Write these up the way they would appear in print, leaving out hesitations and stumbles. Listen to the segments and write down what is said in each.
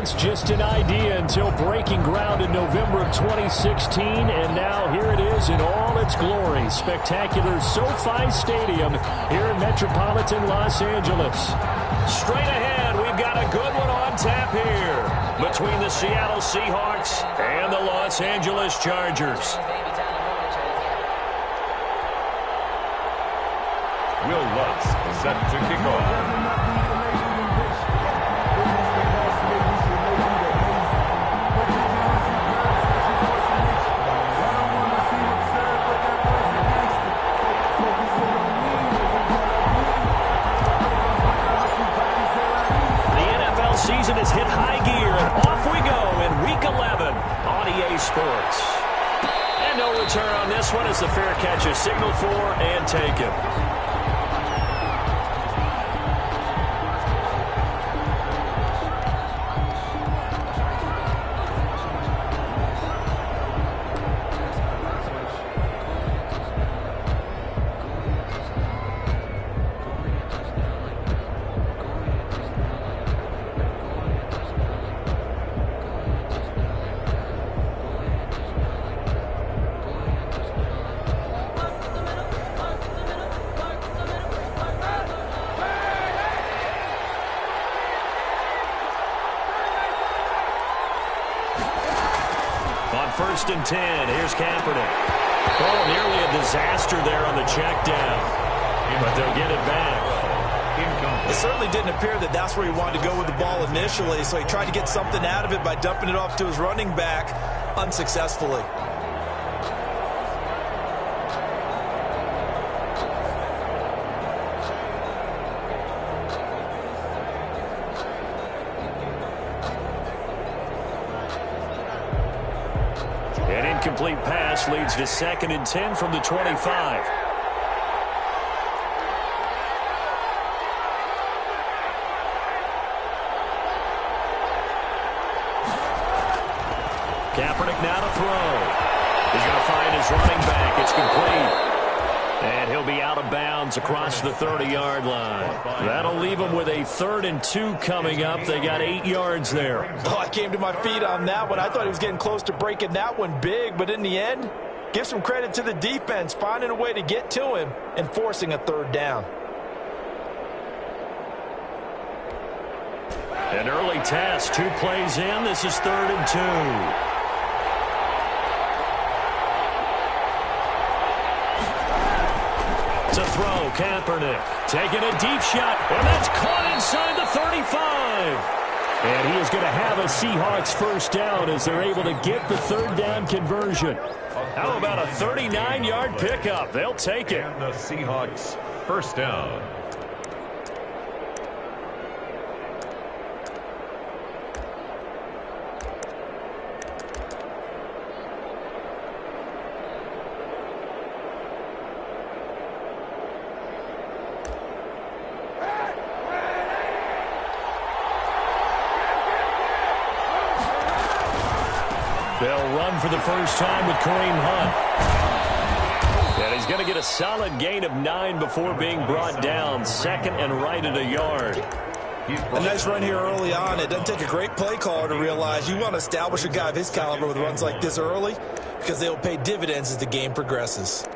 once just an idea until breaking ground in November of 2016, and now here it is in all its glory. Spectacular SoFi Stadium here in metropolitan Los Angeles. Straight ahead, we've got a good one on tap here between the Seattle Seahawks and the Los Angeles Chargers. Will Lutz set to kick off. Season has hit high gear, and off we go in Week 11 on EA Sports. And no return on this one as the fair catch is signaled for and taken. First and 10. Here's Kaepernick. Oh, nearly a disaster there on the check down. But they'll get it back. It certainly didn't appear that that's where he wanted to go with the ball initially, so he tried to get something out of it by dumping it off to his running back unsuccessfully. Incomplete pass leads to 2nd and 10 from the 25. Kaepernick now to throw. He's going to find his running back. It's complete. And he'll be out of bounds across the 30-yard line. That'll leave him with a 3rd and 2 coming up. They got 8 yards there. Oh, I came to my feet on that one. I thought he was getting close to breaking that one big, but in the end, give some credit to the defense, finding a way to get to him and forcing a 3rd down. An early test, 2 plays in. This is 3rd and 2. To throw, Kaepernick taking a deep shot, and that's caught inside the 35. And he is going to have a Seahawks first down as they're able to get the 3rd down conversion. How about a 39-yard pickup? They'll take it. And the Seahawks first down. They'll run for the first time with Kareem Hunt. And he's going to get a solid gain of 9 before being brought down. 2nd and right at a yard. A nice run here early on. It doesn't take a great play caller to realize you want to establish a guy of his caliber with runs like this early because they will pay dividends as the game progresses.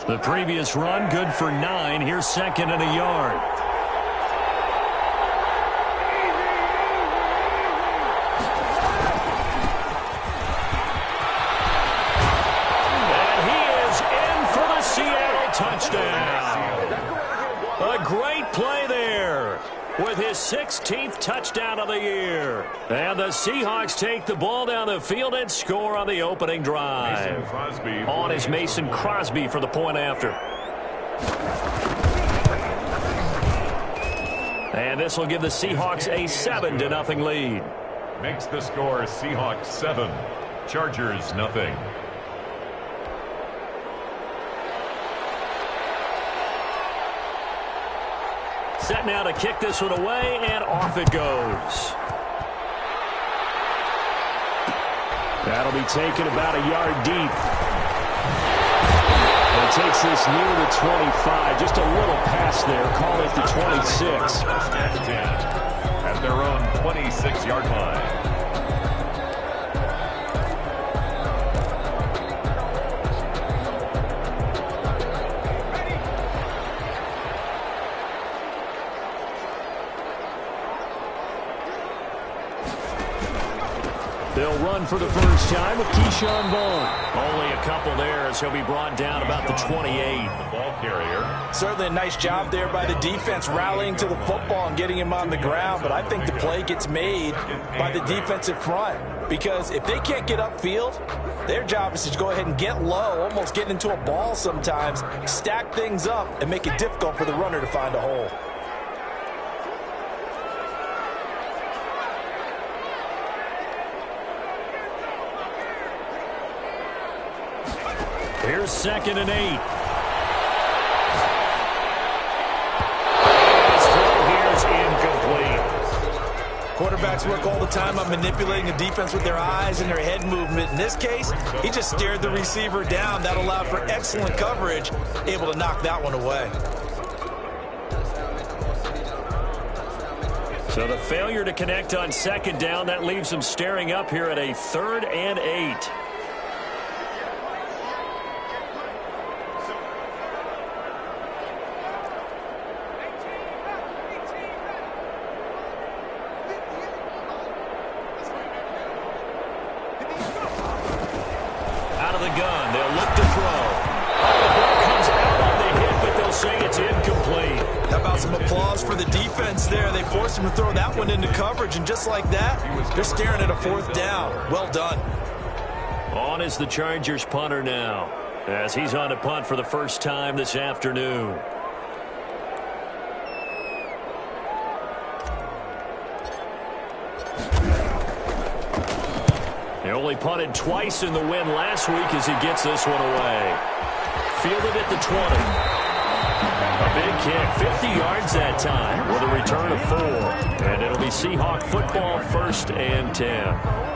The previous run good for 9. Here's 2nd and a yard. Touchdown. A great play there with his 16th touchdown of the year. And the Seahawks take the ball down the field and score on the opening drive. On is Mason Crosby for the point after. And this will give the Seahawks a 7-0 lead. Makes the score Seahawks 7, Chargers nothing. Set now to kick this one away, and off it goes. That'll be taken about a yard deep. And takes this near the 25. Just a little pass there. Call it the 26. First and 10 at their own 26-yard line. They'll run for the first time with Keyshawn Vaughn. Only a couple there as he'll be brought down about the 28. The ball carrier. Certainly a nice job there by the defense rallying to the football and getting him on the ground, but I think the play gets made by the defensive front because if they can't get upfield, their job is to go ahead and get low, almost get into a ball sometimes, stack things up, and make it difficult for the runner to find a hole. Here's 2nd and 8. His throw here is incomplete. Quarterbacks work all the time on manipulating the defense with their eyes and their head movement. In this case, he just stared the receiver down. That allowed for excellent coverage, able to knock that one away. So the failure to connect on 2nd down, that leaves him staring up here at a 3rd and 8. Forced him to throw that one into coverage, and just like that, they're staring at a 4th down. Well done. On is the Chargers punter now, as he's on to punt for the first time this afternoon. He only punted twice in the win last week as he gets this one away. Fielded at the 20. A big kick, 50 yards that time with a return of 4. And it'll be Seahawk football, 1st and 10.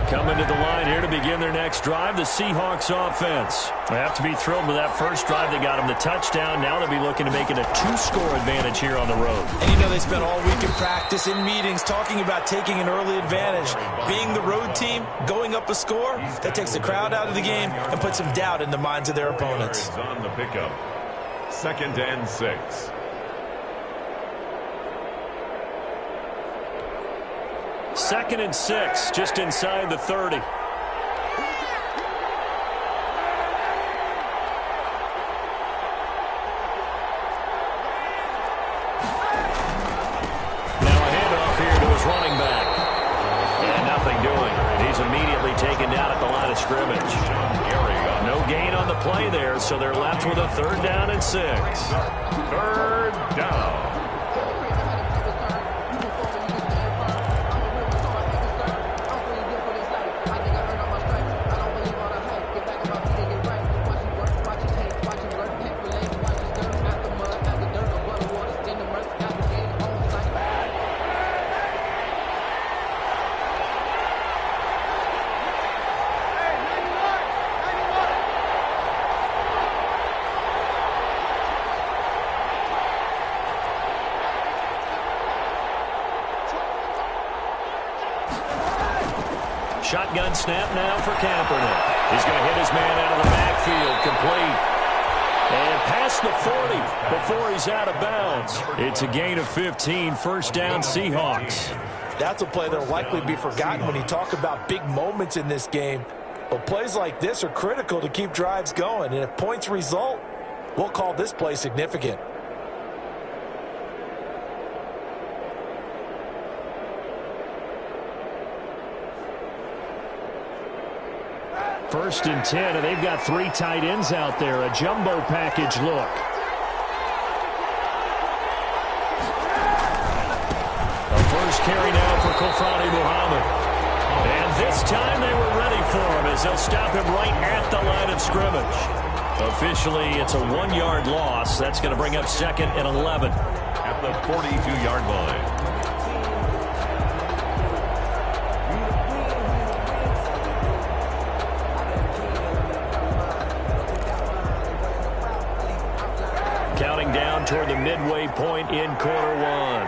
Coming to the line here to begin their next drive, the Seahawks offense. They have to be thrilled with that first drive. They got them the touchdown. Now they'll be looking to make it a 2-score advantage here on the road. And you know they spent all week in practice, in meetings, talking about taking an early advantage. Being the road team, going up a score, that takes the crowd out of the game and puts some doubt in the minds of their opponents. On the pickup, 2nd and 6. 2nd and 6, just inside the 30. Now a handoff here to his running back. And nothing doing. He's immediately taken down at the line of scrimmage. No gain on the play there, so they're left with a 3rd down and 6. 3rd down. Shotgun snap now for Kaepernick. He's going to hit his man out of the backfield, complete. And past the 40 before he's out of bounds. It's a gain of 15, 1st down Seahawks. That's a play that will likely be forgotten when you talk about big moments in this game. But plays like this are critical to keep drives going. And if points result, we'll call this play significant. First and 10, and they've got 3 tight ends out there. A jumbo package look. A first carry now for Kofrani Muhammad. And this time they were ready for him as they'll stop him right at the line of scrimmage. Officially, it's a 1-yard loss. That's going to bring up 2nd and 11. At the 42-yard line. Counting down toward the midway point in quarter one.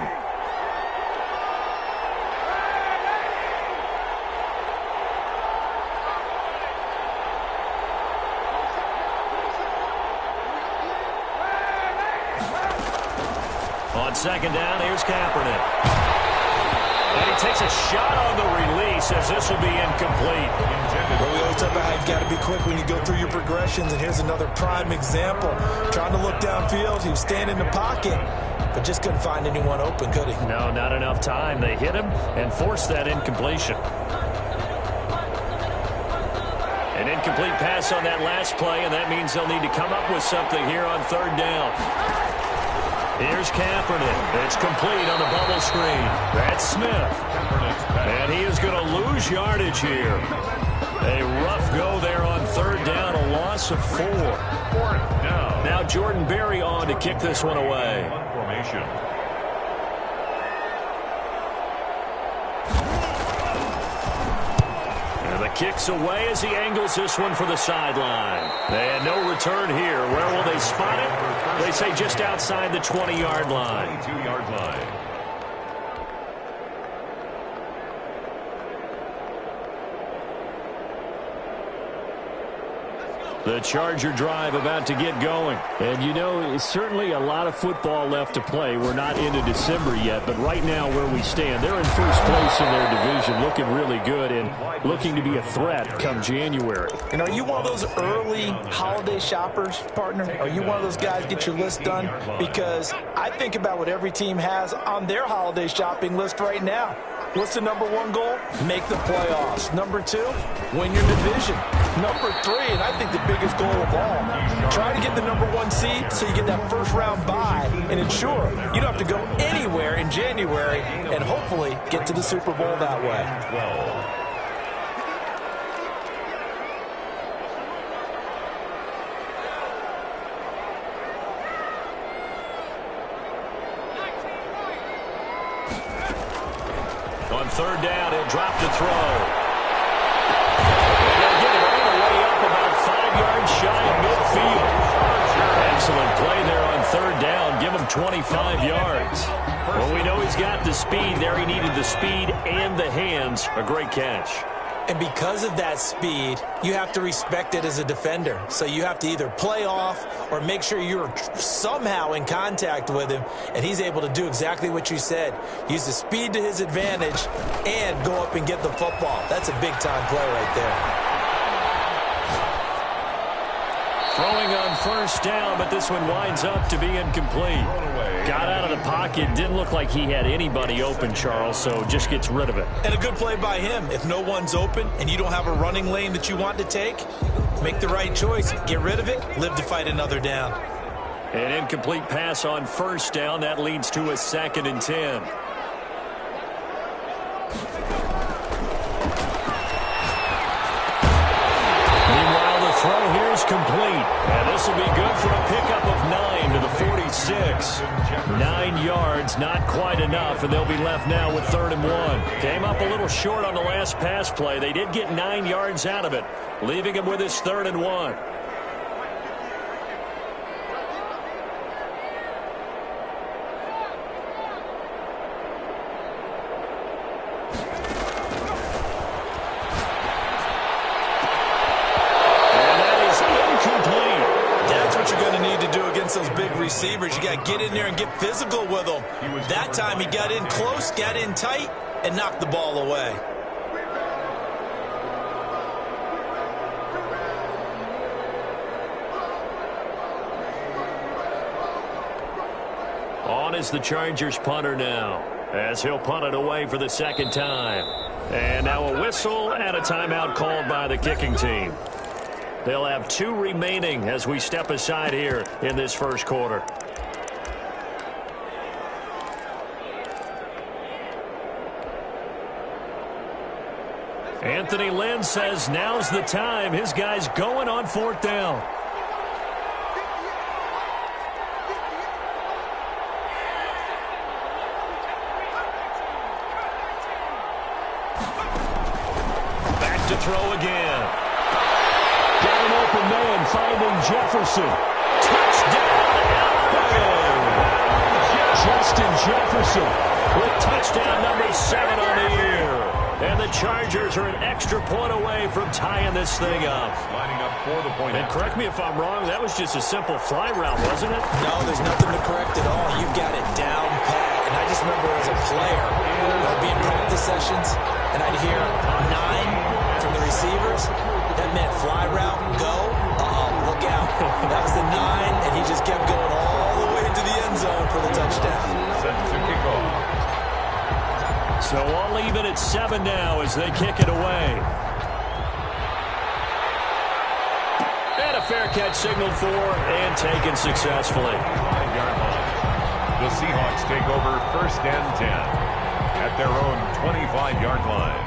On 2nd down, here's Kaepernick. And he takes a shot on the release as this will be incomplete. Well, we always talk about how you've got to be quick when you go through your progressions, and here's another prime example. Trying to look downfield, he was standing in the pocket, but just couldn't find anyone open, could he? No, not enough time. They hit him and forced that incompletion. An incomplete pass on that last play, and that means they'll need to come up with something here on 3rd down. Here's Kaepernick. It's complete on the bubble screen. That's Smith. And he is going to lose yardage here. A rough go there on 3rd down, a loss of 4. Now Jordan Berry on to kick this one away. Formation. And the kick's away as he angles this one for the sideline. And no return here. Where will they spot it? They say just outside the 20-yard line. 22-yard line. The Charger drive about to get going. And, you know, certainly a lot of football left to play. We're not into December yet, but right now where we stand, they're in first place in their division, looking really good and looking to be a threat come January. And are you one of those early holiday shoppers, partner? Are you one of those guys get your list done? Because I think about what every team has on their holiday shopping list right now. What's the number 1 goal? Make the playoffs. Number 2, win your division. Number 3, and I think the biggest goal of all, try to get the number 1 seed so you get that first-round bye and ensure you don't have to go anywhere in January and hopefully get to the Super Bowl that way. 12. On 3rd down, he'll drop to throw. They'll get it all the way up about 5 yards shy of midfield. Excellent play there on 3rd down. Give him 25 yards. Well, we know he's got the speed there. He needed the speed and the hands. A great catch. And because of that speed, you have to respect it as a defender. So you have to either play off or make sure you're somehow in contact with him, and he's able to do exactly what you said. Use the speed to his advantage and go up and get the football. That's a big-time play right there. Throwing on 1st down, but this one winds up to be incomplete. Got out of the pocket. Didn't look like he had anybody open, Charles, so just gets rid of it. And a good play by him. If no one's open and you don't have a running lane that you want to take, make the right choice. Get rid of it. Live to fight another down. An incomplete pass on 1st down. That leads to a 2nd and 10. Throw here is complete, and this will be good for a pickup of 9 to the 46. 9 yards, not quite enough, and they'll be left now with 3rd and 1. Came up a little short on the last pass play. They did get 9 yards out of it, leaving him with his 3rd and 1. Those big receivers, you got to get in there and get physical with them. That time he got in close, got in tight, and knocked the ball away. On is the Chargers punter now, as he'll punt it away for the 2nd time. And now a whistle and a timeout called by the kicking team. They'll have 2 remaining as we step aside here in this 1st quarter. Anthony Lynn says now's the time. His guy's going on 4th down. throw again. Got an open man finding Jefferson. Touchdown, Alabama! Justin Jefferson with touchdown number 7 on the year. And the Chargers are an extra point away from tying this thing up. Lining up for the point. And correct me if I'm wrong, that was just a simple fly route, wasn't it? No, there's nothing to correct at all. You've got it down pat. And I just remember as a player, I'd be in practice sessions, and I'd hear 9 from the receivers. That meant fly route, go, look out. That was the 9, and he just kept going all the way into the end zone for the touchdown. Set to kick off. So all even at 7 now as they kick it away. And a fair catch signaled for and taken successfully. 5-yard line. The Seahawks take over 1st and 10 at their own 25-yard line.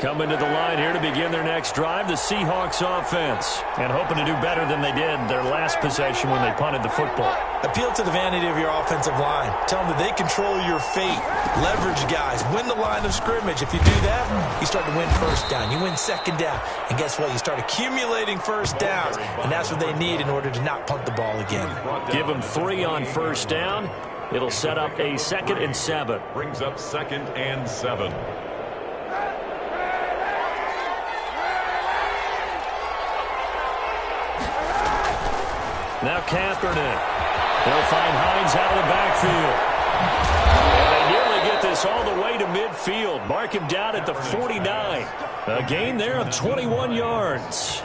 Coming to the line here to begin their next drive, the Seahawks offense. And hoping to do better than they did their last possession when they punted the football. Appeal to the vanity of your offensive line. Tell them that they control your fate. Leverage guys. Win the line of scrimmage. If you do that, you start to win 1st down. You win 2nd down. And guess what? You start accumulating 1st downs. And that's what they need in order to not punt the ball again. Give them 3 on 1st down. It'll set up a 2nd and 7. Brings up 2nd and 7. Now Kaepernick. They'll find Hines out of the backfield. And they nearly get this all the way to midfield. Mark him down at the 49. A gain there of 21 yards.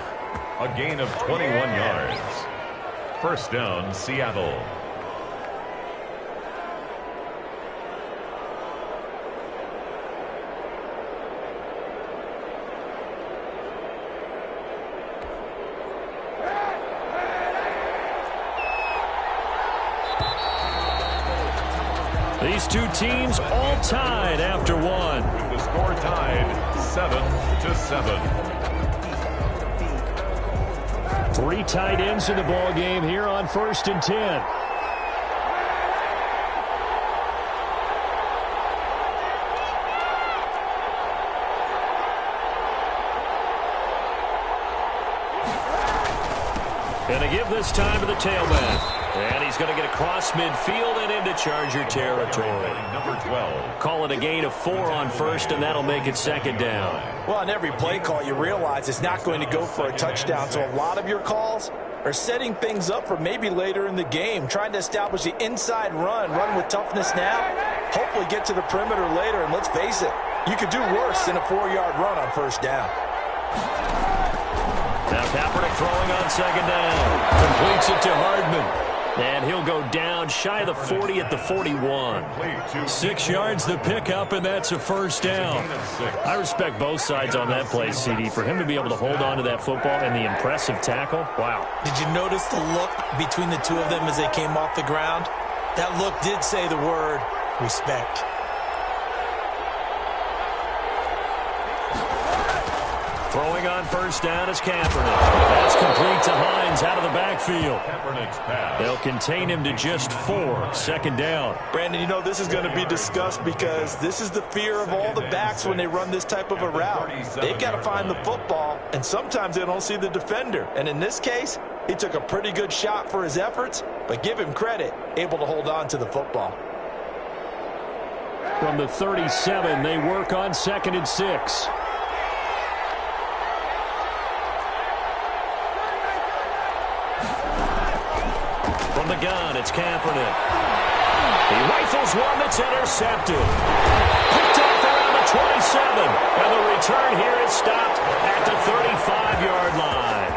A gain of 21 yards. 1st down, Seattle. These two teams all tied after 1. With the score tied 7-7. 3 tight ends in the ball game here on 1st and 10. And a give this time to the tailback. And he's going to get across midfield and into Charger territory. Number 12. Call it a gain of 4 on 1st, and that'll make it 2nd down. Well, on every play call, you realize it's not going to go for a touchdown. So a lot of your calls are setting things up for maybe later in the game, trying to establish the inside run with toughness now, hopefully get to the perimeter later. And let's face it, you could do worse than a 4-yard run on 1st down. Now Kaepernick throwing on 2nd down. Completes it to Hardman. And he'll go down shy of the 40 at the 41. 6 yards the pickup, and that's a 1st down. I respect both sides on that play, CD. For him to be able to hold on to that football and the impressive tackle, wow. Did you notice the look between the two of them as they came off the ground? That look did say the word respect. Throwing on 1st down is Kaepernick. That's complete to Hines out of the backfield. Kaepernick's pass. They'll contain him to just 4. 2nd down. Brandon, you know this is going to be discussed because this is the fear of all the backs when they run this type of a route. They've got to find the football, and sometimes they don't see the defender. And in this case, he took a pretty good shot for his efforts, but give him credit, able to hold on to the football. From the 37, they work on 2nd and 6. From the gun, it's Kaepernick. He rifles one that's intercepted. Picked off around the 27. And the return here is stopped at the 35-yard line.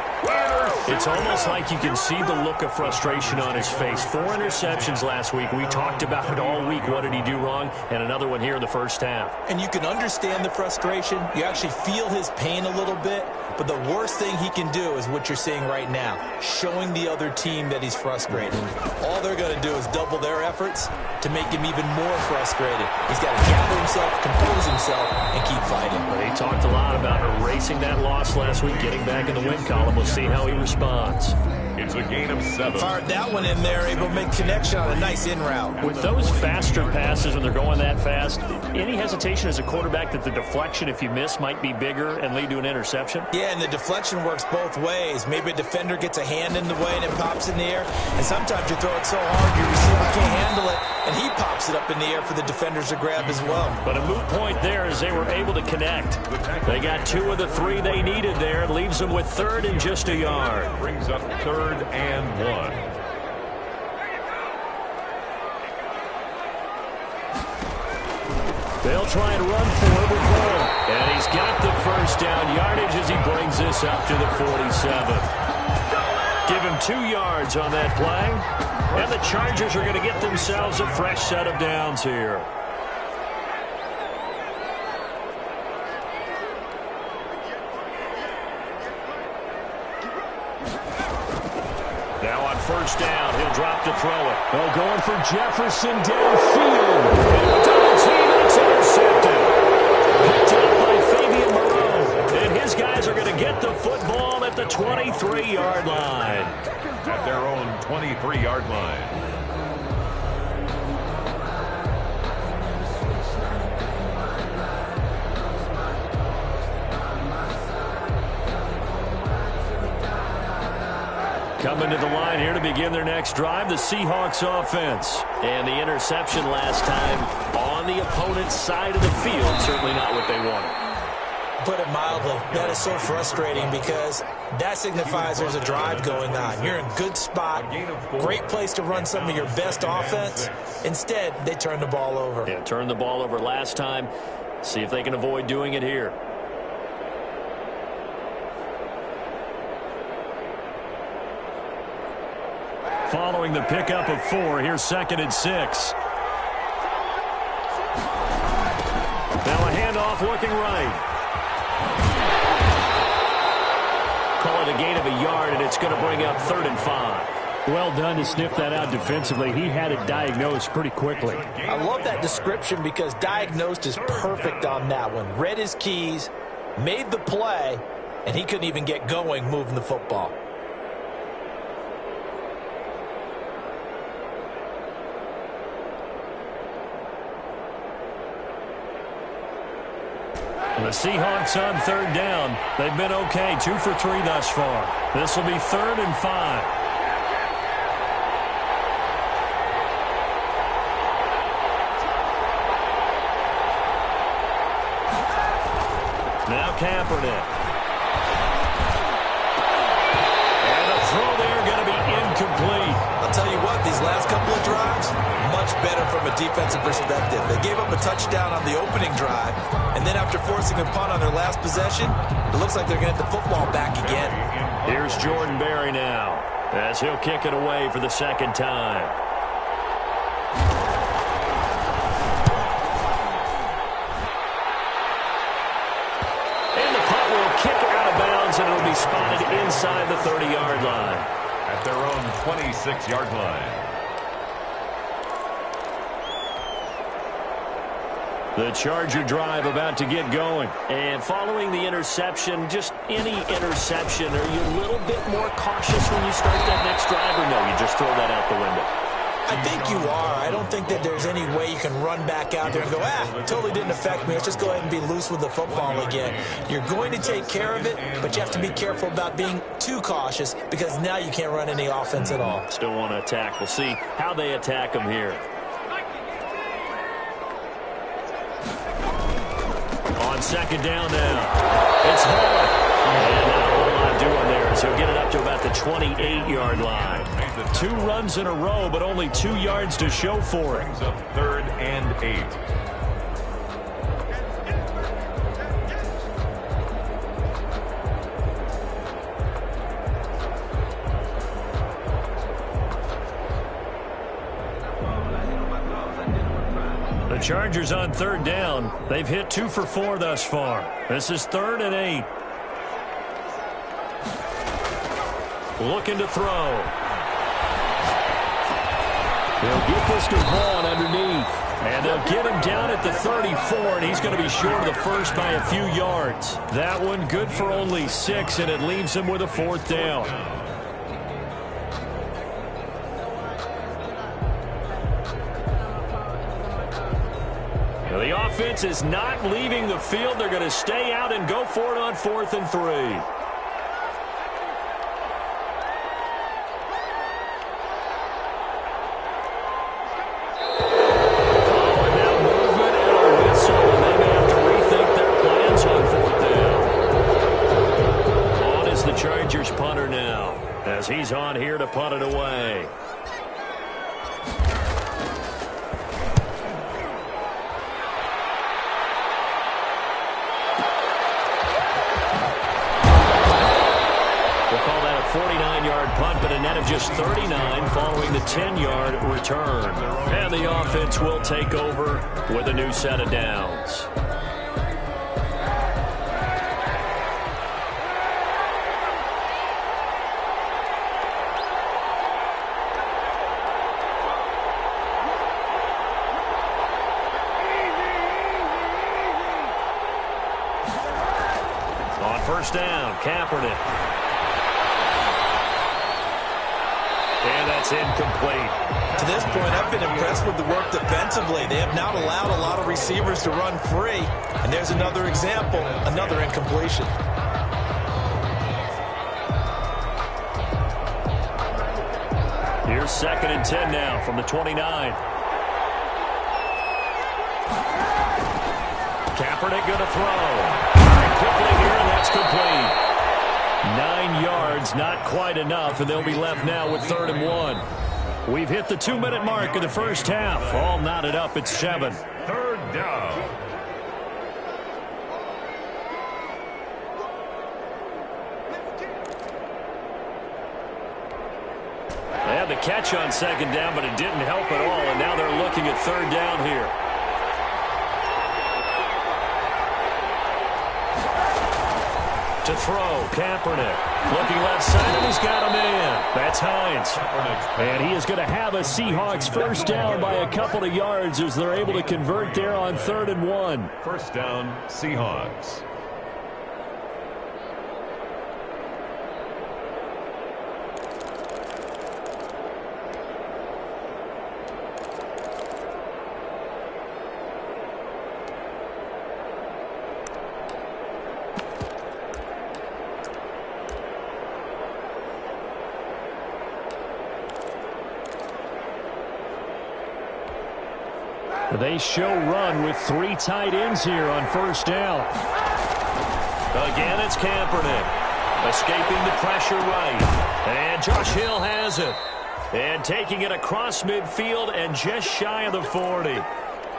It's almost like you can see the look of frustration on his face. 4 interceptions last week. We talked about it all week. What did he do wrong? And another one here in the first half. And you can understand the frustration. You actually feel his pain a little bit. But the worst thing he can do is what you're seeing right now, showing the other team that he's frustrated. All they're going to do is double their efforts to make him even more frustrated. He's got to gather himself, compose himself, and keep fighting. Well, he talked a lot about erasing that loss last week, getting back in the win column. We'll see how he responds. It's a gain of 7. Fired that one in there, able to make connection on a nice in route. With those faster passes when they're going that fast, any hesitation as a quarterback that the deflection, if you miss, might be bigger and lead to an interception? Yeah, and the deflection works both ways. Maybe a defender gets a hand in the way and it pops in the air. And sometimes you throw it so hard your receiver can't handle it, and he pops it up in the air for the defenders to grab as well. But a moot point there as they were able to connect. They got 2 of the 3 they needed there. Leaves them with 3rd and just a yard. Brings up 3rd and 1. They'll try and run for it with Cole. And he's got the first down yardage as he brings this up to the 47. Give him 2 yards on that play. And the Chargers are going to get themselves a fresh set of downs here. Now on first down, he'll drop to throw it. Oh, going for Jefferson downfield. And double team, it's intercepted. Picked up by Fabian Moreau. And his guys are going to get the football at the 23-yard line. At their own 23-yard line. Coming to the line here to begin their next drive, the Seahawks offense. And the interception last time on the opponent's side of the field, certainly not what they wanted. Put it mildly, that is so frustrating because that signifies there's a drive going on. You're in a good spot, great place to run some of your best offense. Instead, they turn the ball over. Yeah, turned the ball over last time. See if they can avoid doing it here. Following the pickup of 4, here's 2nd and 6. Now a handoff looking right. Call it a gain of a yard, and it's going to bring up 3rd and 5. Well done to sniff that out defensively. He had it diagnosed pretty quickly. I love that description because diagnosed is perfect on that one. Read his keys, made the play, and he couldn't even get going moving the football. The Seahawks on 3rd down. They've been okay, 2 for 3 thus far. This will be 3rd and 5. Now Kaepernick. And the throw there going to be incomplete. I'll tell you what, these last couple of drives, much better from a defensive perspective. They gave up a touchdown on the opening drive, and then after forcing a punt on their last possession, it looks like they're going to get the football back again. Here's Jordan Berry now, as he'll kick it away for the 2nd time. And the punt will kick out of bounds, and it'll be spotted inside the 30-yard line. At their own 26-yard line. The Charger drive about to get going. And following the interception, just any interception, are you a little bit more cautious when you start that next drive, or no, you just throw that out the window? I think you are. I don't think that there's any way you can run back out there and go, totally didn't affect me. Let's just go ahead and be loose with the football again. You're going to take care of it, but you have to be careful about being too cautious because now you can't run any offense at all. Still want to attack. We'll see how they attack them here. On 2nd down now. It's Hall. And not a whole lot doing there as he'll get it up to about the 28-yard line. 2 runs in a row, but only 2 yards to show for it. Brings up 3rd and 8. The Chargers on third down. They've hit 2 for 4 thus far. This is 3rd and 8. Looking to throw. They'll get this to Vaughn underneath. And they'll get him down at the 34, and he's going to be short of the first by a few yards. That one good for only 6, and it leaves him with a 4th down. Now, the offense is not leaving the field. They're going to stay out and go for it on 4th and 3. Chargers punter now as he's on here to punt it away. We'll call that a 49-yard punt, but a net of just 39 following the 10-yard return. And the offense will take over with a new set of downs. First down, Kaepernick. And that's incomplete. To this point, I've been impressed with the work defensively. They have not allowed a lot of receivers to run free. And there's another example, another incompletion. Here's 2nd and 10 now from the 29. Kaepernick going to throw. Quickly here, and that's complete. 9 yards, not quite enough, and they'll be left now with 3rd and 1. We've hit the 2-minute mark of the first half. All knotted up at 7. 3rd down. They had the catch on 2nd down, but it didn't help at all, and now they're looking at 3rd down here. To throw, Kaepernick. Looking left side, and he's got a man. That's Hines. And he is going to have a Seahawks first down by a couple of yards as they're able to convert there on 3rd and 1. First down, Seahawks. They show run with 3 tight ends here on first down. Again, it's Kaepernick. Escaping the pressure right. And Josh Hill has it. And taking it across midfield and just shy of the 40.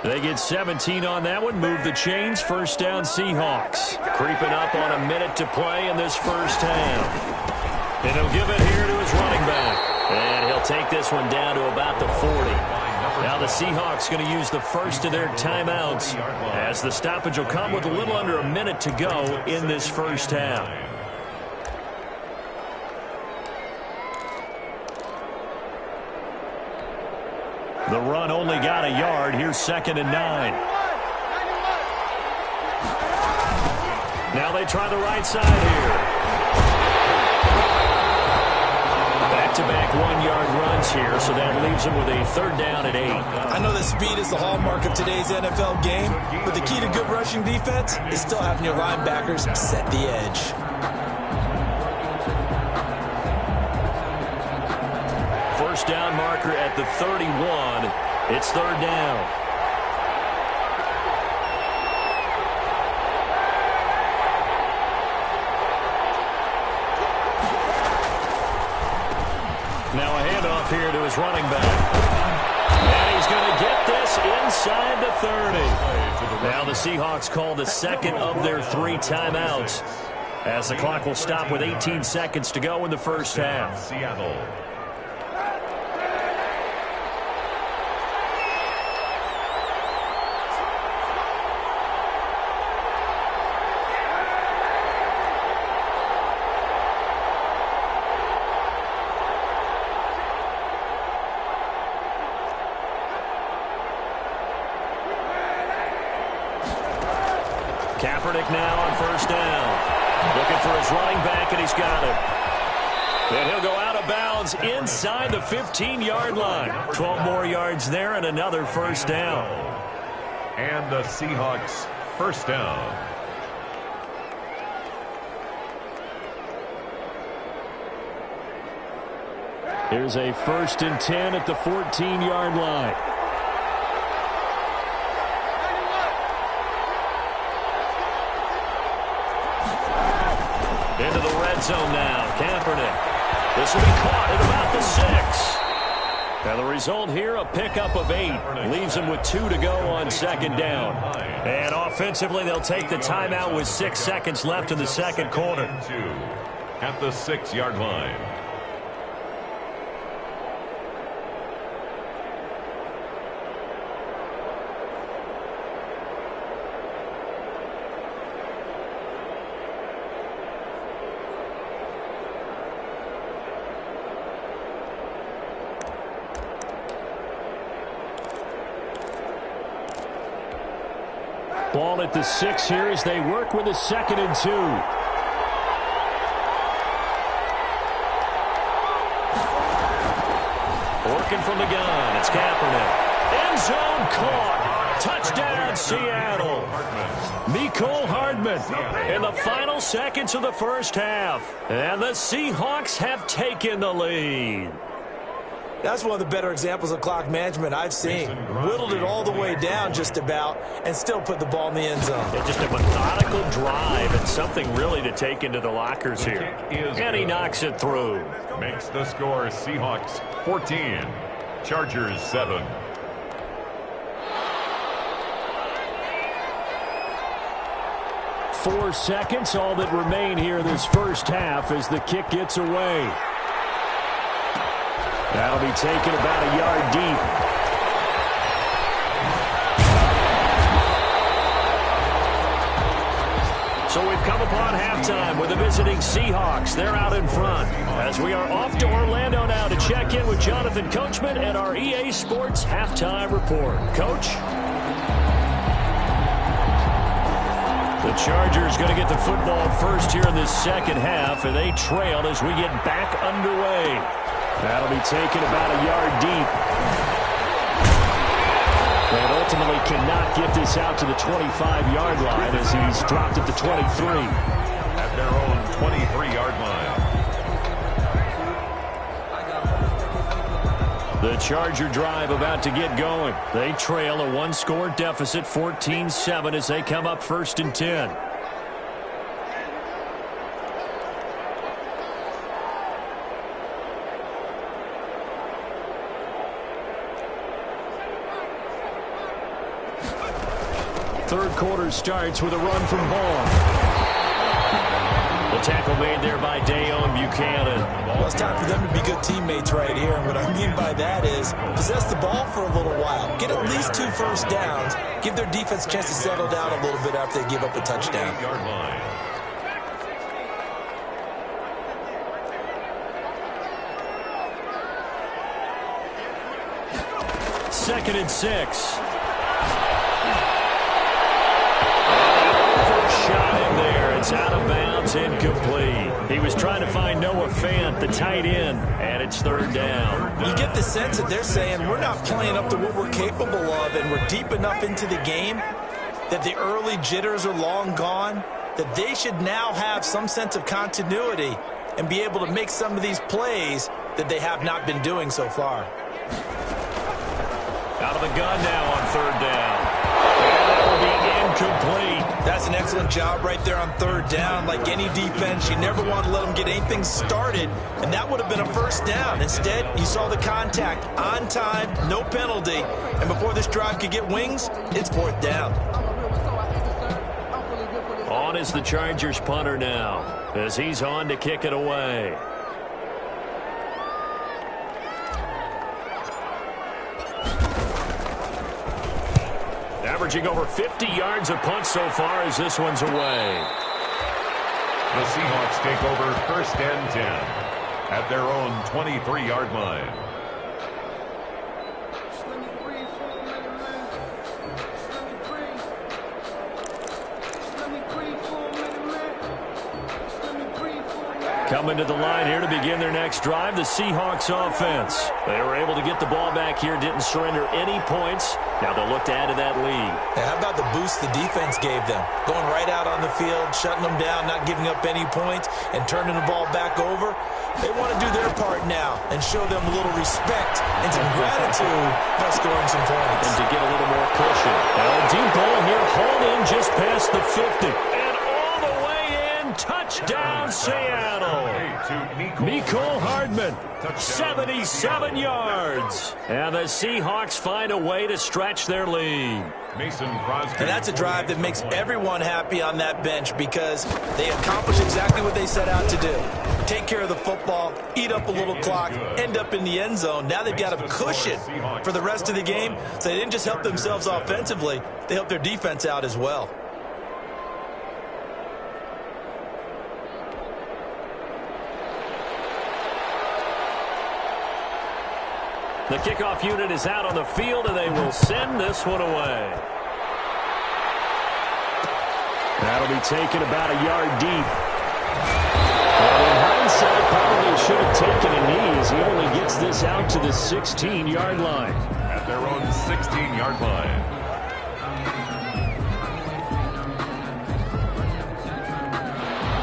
They get 17 on that one. Move the chains. First down, Seahawks. Creeping up on a minute to play in this first half. And he'll give it here to his running back. And he'll take this one down to about the 40. Now the Seahawks going to use the first of their timeouts as the stoppage will come with a little under a minute to go in this first half. The run only got a yard. Here's 2nd and 9. Now they try the right side here. Back-to-back 1-yard runs here, so that leaves them with a 3rd down at 8. I know that speed is the hallmark of today's NFL game, but the key to good rushing defense is still having your linebackers set the edge. First down marker at the 31. It's 3rd down. Now a handoff here to his running back. And he's going to get this inside the 30. Now the Seahawks call the 2nd of their 3 timeouts as the clock will stop with 18 seconds to go in the first half. Seattle. Kaepernick now on first down. Looking for his running back, and he's got it. And he'll go out of bounds inside the 15-yard line. 12 more yards there and another first down. And the Seahawks first down. Here's a 1st and 10 at the 14-yard line. Into the red zone now. Kaepernick. This will be caught at about the 6. Now the result here, a pickup of 8. Leaves them with 2 to go on second down. And offensively, they'll take the timeout with 6 seconds left in the second quarter. At the 6-yard line. Ball at the 6 here as they work with a 2nd and 2. Working from the gun. It's Kaepernick. End zone caught. Touchdown, Seattle. Mecole Hardman in the final seconds of the first half. And the Seahawks have taken the lead. That's one of the better examples of clock management I've seen. Whittled it all the way down just about and still put the ball in the end zone. Yeah, just a methodical drive and something really to take into the lockers here. And he knocks it through. Makes the score Seahawks 14, Chargers 7. Four seconds, all that remain here this first half as the kick gets away. That'll be taken about a yard deep. So we've come upon halftime with the visiting Seahawks. They're out in front as we are off to Orlando now to check in with Jonathan Coachman and our EA Sports Halftime Report. Coach? The Chargers going to get the football first here in this second half, and they trail as we get back underway. That'll be taken about a yard deep. And ultimately cannot get this out to the 25-yard line as he's dropped at the 23. At their own 23-yard line. The Charger drive about to get going. They trail a one-score deficit, 14-7, as they come up 1st and 10. Third quarter starts with a run from Hall. The tackle made there by Dayon Buchanan. Well, it's time for them to be good teammates right here. And what I mean by that is possess the ball for a little while. Get at least 2 first downs. Give their defense a chance to settle down a little bit after they give up a touchdown. 8-yard line. Second and 6. It's out of bounds, incomplete. He was trying to find Noah Fant, the tight end, and it's 3rd down. You get the sense that they're saying we're not playing up to what we're capable of, and we're deep enough into the game that the early jitters are long gone, that they should now have some sense of continuity and be able to make some of these plays that they have not been doing so far. Out of the gun now on 3rd down. And that will be incomplete. That's an excellent job right there on 3rd down. Like any defense, you never want to let them get anything started, and that would have been a first down. Instead, you saw the contact on time, no penalty, and before this drive could get wings, it's 4th down. On is the Chargers punter now as he's on to kick it away. Averaging over 50 yards a punt so far as this one's away. The Seahawks take over 1st and 10 at their own 23-yard line. Coming to the line here to begin their next drive, the Seahawks offense. They were able to get the ball back here, didn't surrender any points. Now they'll look to add to that lead. Hey, how about the boost the defense gave them? Going right out on the field, shutting them down, not giving up any points, and turning the ball back over. They want to do their part now and show them a little respect and some gratitude by scoring some points. And to get a little more cushion. Now a deep ball here, hauled in just past the 50. And all the way in, touchdown Seattle. Mecole Hardman, 77 yards. And the Seahawks find a way to stretch their lead. And that's a drive that makes everyone happy on that bench because they accomplished exactly what they set out to do. Take care of the football, eat up a little clock, end up in the end zone. Now they've got a cushion for the rest of the game. So they didn't just help themselves offensively, they helped their defense out as well. The kickoff unit is out on the field, and they will send this one away. That'll be taken about a yard deep. And in hindsight, probably should have taken a knee as he only gets this out to the 16-yard line. At their own 16-yard line.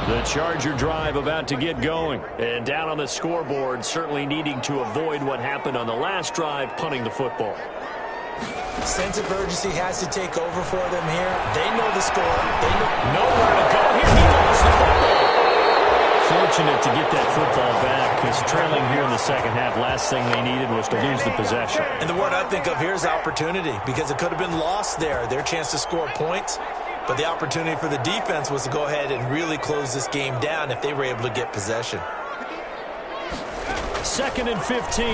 The Charger drive about to get going. And down on the scoreboard, certainly needing to avoid what happened on the last drive, punting the football. Sense of urgency has to take over for them here. They know the score. They know nowhere to go here. He lost the football. Fortunate to get that football back because trailing here in the second half, last thing they needed was to lose the possession. And the word I think of here is opportunity because it could have been lost there. Their chance to score points. But the opportunity for the defense was to go ahead and really close this game down if they were able to get possession. 2nd and 15.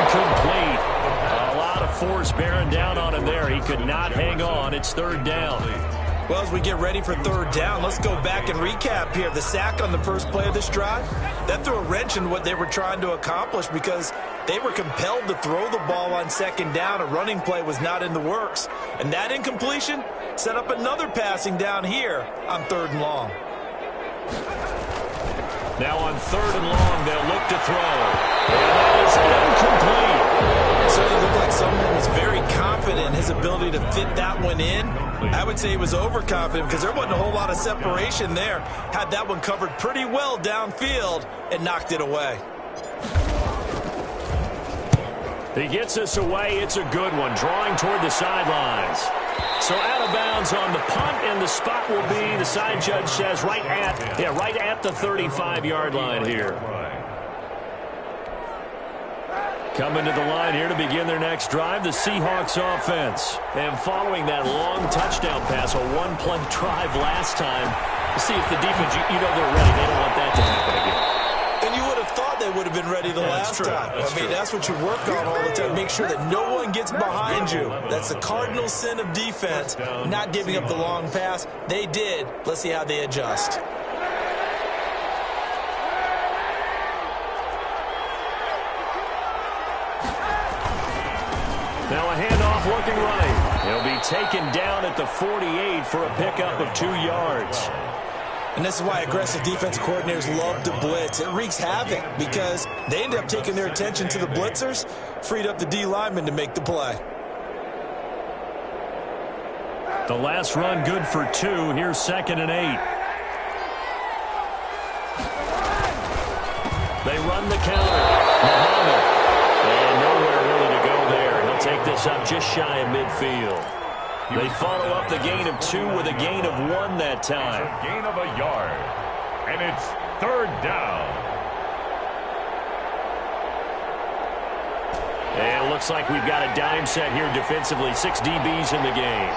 Incomplete. A lot of force bearing down on him there. He could not hang on. It's 3rd down. Well, as we get ready for 3rd down, let's go back and recap here. The sack on the first play of this drive, that threw a wrench in what they were trying to accomplish because they were compelled to throw the ball on 2nd down. A running play was not in the works. And that incompletion set up another passing down here on 3rd and long. Now on 3rd and long, they'll look to throw. And that is incomplete. It certainly looked like someone was very confident in his ability to fit that one in. I would say he was overconfident because there wasn't a whole lot of separation there. Had that one covered pretty well downfield and knocked it away. He gets us away. It's a good one. Drawing toward the sidelines. So out of bounds on the punt, and the spot will be, the side judge says, right at the 35-yard line here. Coming to the line here to begin their next drive, the Seahawks offense. And following that long touchdown pass, a one-play drive last time, to see if the defense, you know they're ready. They don't want that to happen again. And you would have thought they would have been ready the last time. I mean, that's what you work on all the time. Make sure that no one gets behind you. That's the cardinal sin of defense, not giving up the long pass. They did. Let's see how they adjust. Now a handoff looking right. He'll be taken down at the 48 for a pickup of 2 yards. And this is why aggressive defensive coordinators love to blitz. It wreaks havoc because they end up taking their attention to the blitzers, freed up the D lineman to make the play. The last run good for 2. Here's 2nd and 8. They run the counter. Muhammad. And nowhere really to go there. He'll take this up just shy of midfield. They follow up the gain of 2 with a gain of 1 that time. A gain of a yard. And it's 3rd down. And it looks like we've got a dime set here defensively. 6 DBs in the game.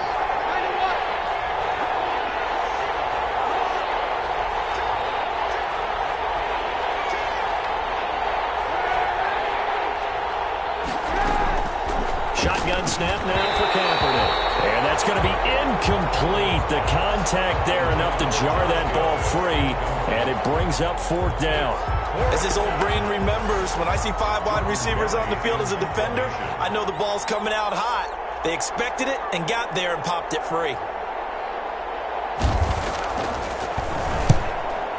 Shotgun snap now for Kaepernick. And that's going to be incomplete. The contact there enough to jar that ball free. And it brings up 4th down. As his old brain remembers, when I see 5 wide receivers on the field as a defender, I know the ball's coming out hot. They expected it and got there and popped it free.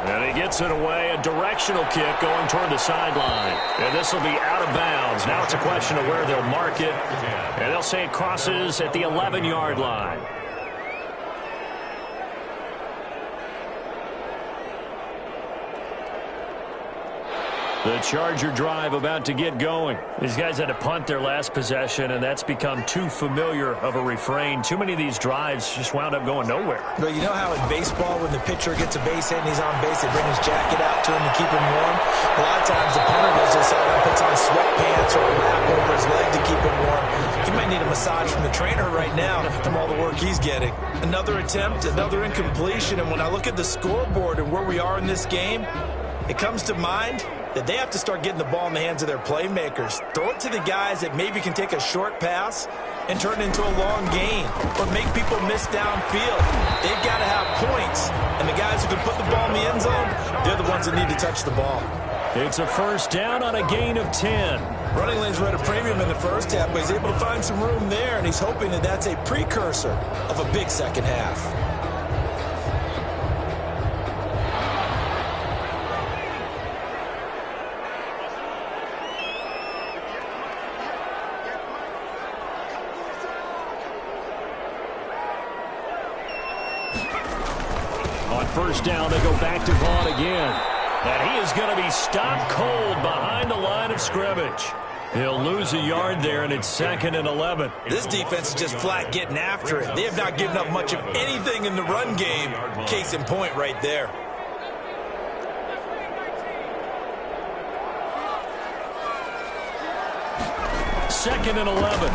And he gets it away, a directional kick going toward the sideline. And this will be out of bounds. Now it's a question of where they'll mark it. And they'll say it crosses at the 11-yard line. The Charger drive about to get going. These guys had to punt their last possession, and that's become too familiar of a refrain. Too many of these drives just wound up going nowhere. But you know how in baseball, when the pitcher gets a base hit and he's on base, they bring his jacket out to him to keep him warm? A lot of times the punter goes to the sideline, puts on sweatpants or a wrap over his leg to keep him warm. He might need a massage from the trainer right now from all the work he's getting. Another attempt, another incompletion, and when I look at the scoreboard and where we are in this game, it comes to mind that they have to start getting the ball in the hands of their playmakers. Throw it to the guys that maybe can take a short pass and turn it into a long gain or make people miss downfield. They've got to have points, and the guys who can put the ball in the end zone, they're the ones that need to touch the ball. It's a first down on a gain of 10. Running lanes were at a premium in the first half, but he's able to find some room there, and he's hoping that that's a precursor of a big second half. First down, they go back to Vaughn again. And he is going to be stopped cold behind the line of scrimmage. He'll lose a yard there, and it's 2nd and 11. This defense is just flat getting after it. They have not given up much of anything in the run game. Case in point right there. Second and 11.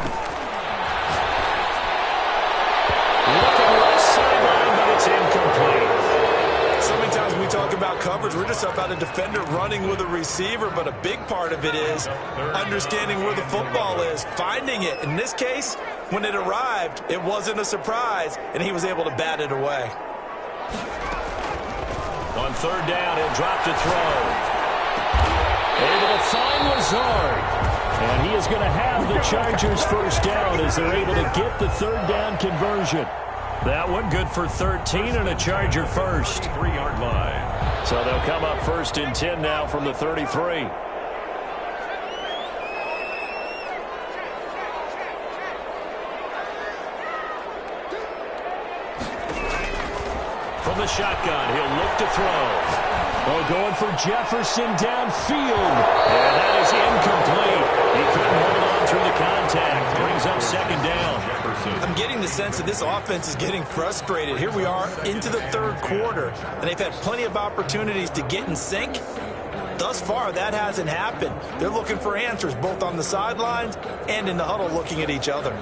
Looking left sideline, but it's incomplete. So many times when we talk about coverage, we're just talking about a defender running with a receiver, but a big part of it is understanding where the football is, finding it. In this case, when it arrived, it wasn't a surprise, and he was able to bat it away. On third down, he'll drop to throw. Able to find Lazard. And he is going to have the Chargers first down as they're able to get the third down conversion. That one good for 13 and a Charger first. 3-yard line. So they'll come up 1st and 10 now from the 33. From the shotgun, he'll look to throw. Oh, going for Jefferson downfield. And that is incomplete. He couldn't hold on through the contact. Brings up 2nd down. I'm getting the sense that this offense is getting frustrated. Here we are into the third quarter, and they've had plenty of opportunities to get in sync. Thus far, that hasn't happened. They're looking for answers both on the sidelines and in the huddle looking at each other.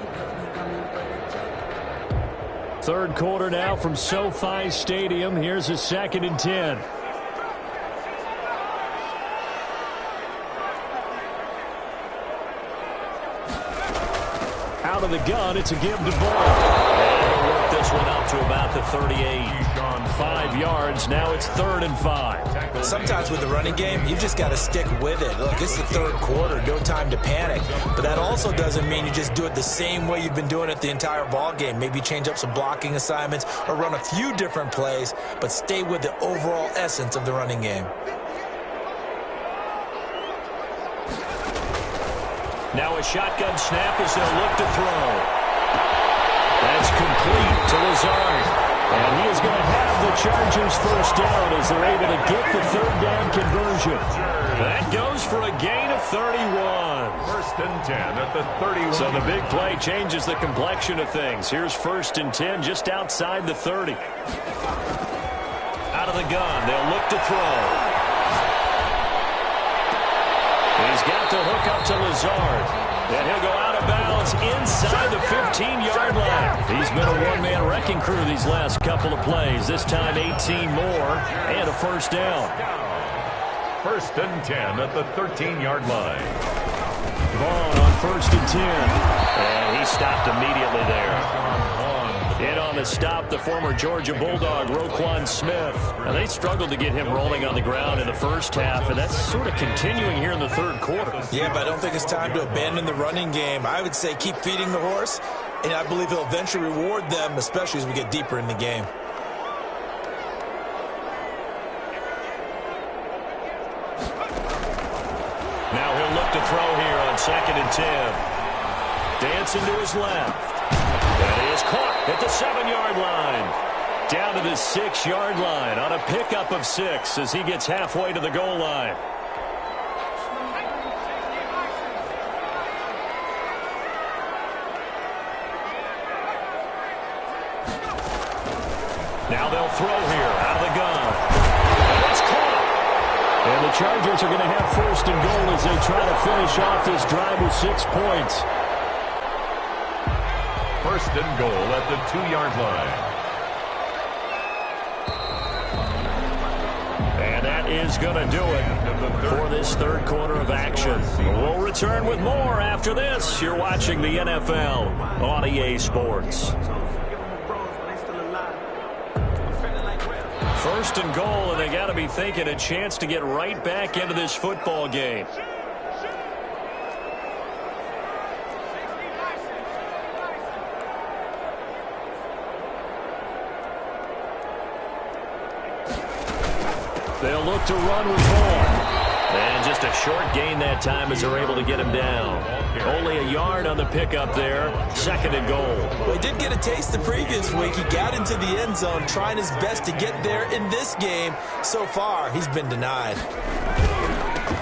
Third quarter now from SoFi Stadium. Here's a 2nd and 10. Out of the gun, it's a give to Ball. And he'll work this one up to about the 38. 5 yards, now it's 3rd and 5. Sometimes with the running game, you've just got to stick with it. Look, it's the third quarter, no time to panic. But that also doesn't mean you just do it the same way you've been doing it the entire ball game. Maybe change up some blocking assignments or run a few different plays, but stay with the overall essence of the running game. Now a shotgun snap as they'll look to throw. That's complete to Lazard. And he is going to have the Chargers first down as they're able to get the third down conversion. That goes for a gain of 31. 1st and 10 at the 31. So the big play changes the complexion of things. Here's 1st and 10 just outside the 30. Out of the gun, they'll look to throw. He's got to hook up to Lazard. And he'll go out of bounds inside the 15-yard line. He's been a one-man wrecking crew these last couple of plays. This time 18 more and a first down. 1st and 10 at the 13-yard line. Vaughn on 1st and 10. And he stopped immediately there. In on the stop, the former Georgia Bulldog, Roquan Smith. And they struggled to get him rolling on the ground in the first half, and that's sort of continuing here in the third quarter. Yeah, but I don't think it's time to abandon the running game. I would say keep feeding the horse, and I believe he'll eventually reward them, especially as we get deeper in the game. throw here on 2nd and 10. Dancing to his left. And he is caught at the 7-yard line. Down to the 6-yard line on a pickup of 6 as he gets halfway to the goal line. Now they'll throw here out of the gun. And it's caught. And the Chargers are going to have 1st and goal as they try to finish off this drive with 6 points. 1st and goal at the 2-yard line. And that is going to do it for this 3rd quarter of action. We'll return with more after this. You're watching the NFL on EA Sports. 1st and goal, and they got to be thinking a chance to get right back into this football game. They'll look to run with Vaughn. And just a short gain that time as they're able to get him down. Only a yard on the pickup there. 2nd and goal. Well, he did get a taste the previous week. He got into the end zone trying his best to get there in this game. So far, he's been denied.